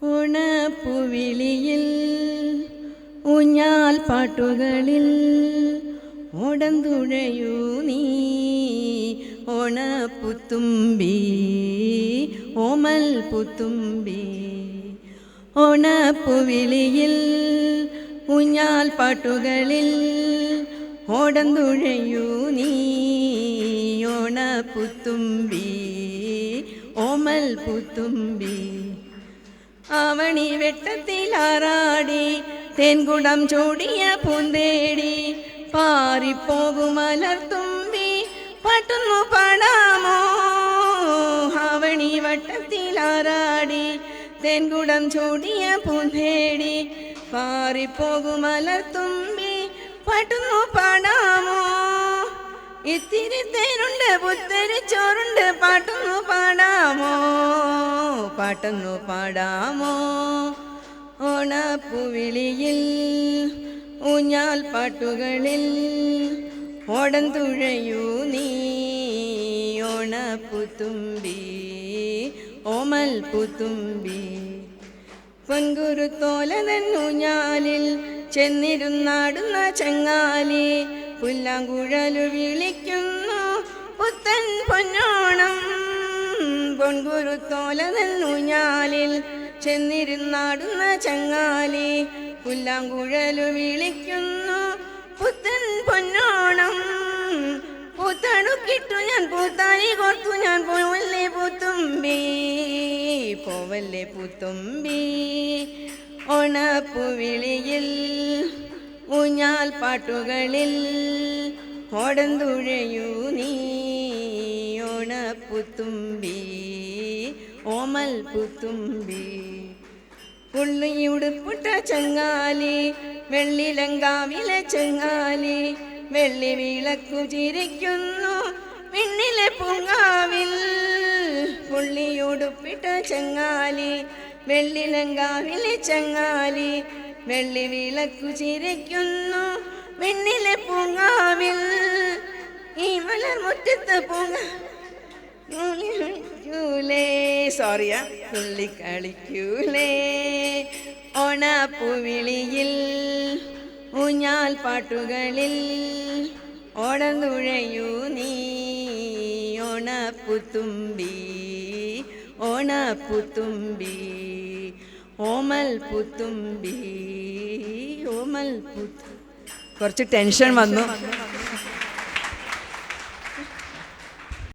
ഓണപ്പുവിളിയിൽ ഊഞ്ഞാൽ പാട്ടുകളിൽ ഓടന്തുഴയൂ നീ ഓണപ്പുത്തുമ്പി ഓമൽ പുത്തുമ്പി. ഓണപ്പുവിളിയിൽ ഊഞ്ഞാൽ പാട്ടുകളിൽ ഓടന്തുഴയൂ നീ ഓണപ്പുത്തുമ്പി ഓമൽ പുത്തുമ്പി. ആവണി വെട്ടത്തിലാറാടി തേൻകുടം ചൂടിയ പൂന്തേടി പാറിപ്പോകുമലർത്തുമ്പി പാട്ടുന്നു പാടാമോ. ആവണി വട്ടത്തിലാറാടി തേൻകുടം ചൂടിയ പൂന്തേടി പാറിപ്പോകുമലർത്തുമ്പി പാട്ടുന്നു പാടാമോ. ഇത്തിരി തേനുണ്ട് പുത്തരി ചോറുണ്ട് പാട്ടുന്നു പാടാമോ പാട്ടുന്നു പാടാമോ. ഓണപ്പുവിളിയിൽ ഊഞ്ഞാൽ പാട്ടുകളിൽ ഓടന്തുഴയൂ നീ ഓണപ്പുത്തുമ്പി ഓമൽ പുത്തുമ്പി. പൊൻകുരുത്തോലതൻ ഊഞ്ഞാലിൽ ചെന്നിരുന്നാടുന്ന ചങ്ങാലി പുല്ലാങ്കുഴലു വിളിക്കുന്നു പുത്തൻ പൊന്നോണം. പൊൻകുരുത്തോലതൻ ഊഞ്ഞാലിൽ ചെന്നിരുന്നാടുന്ന ചങ്ങാലി പുല്ലാങ്കുഴലു വിളിക്കുന്നു പുത്തൻ പൊന്നോണം. പൂത്തണുക്കിട്ടു ഞാൻ പൂത്തായി കോർത്തു ഞാൻ പോവല്ലേ പുത്തുമ്പി പോവല്ലേ പുത്തുമ്പി. ഓണപ്പുവിളിയിൽ ഊഞ്ഞാൽ പാട്ടുകളിൽ ഓടന്തുഴയൂ നീ ഓണപ്പുത്തുമ്പി ഓമൽ പുത്തുമ്പി. പുള്ളിയുടുപ്പിട്ട ചങ്ങാലി വെള്ളിലങ്കാവിലെ ചങ്ങാലി വെള്ളി വിളക്കു ചിരിക്കുന്നു പിന്നിലെ പൂങ്കാവിൽ. പുള്ളിയുടുപ്പിട്ട ചങ്ങാലി വെള്ളിലങ്കാവിലെ ചങ്ങാലി വെള്ളി വിളക്കു ചിരിക്കുന്നു പിന്നിലെ പൂങ്കാവിൽ. ഈ മലർമുറ്റത്ത് ൂലേ സോറിയ തുള്ളിക്കളിക്കൂലേ. ഓണപ്പുവിളിയിൽ ഊഞ്ഞാൽ പാട്ടുകളിൽ ഓടന്തുഴയൂ നീ ഓണപ്പുത്തുമ്പി ഓണപ്പുത്തുമ്പി ഓമൽ പുത്തുമ്പി ഓമൽ പുത്തു. കുറച്ച് ടെൻഷൻ വന്നു.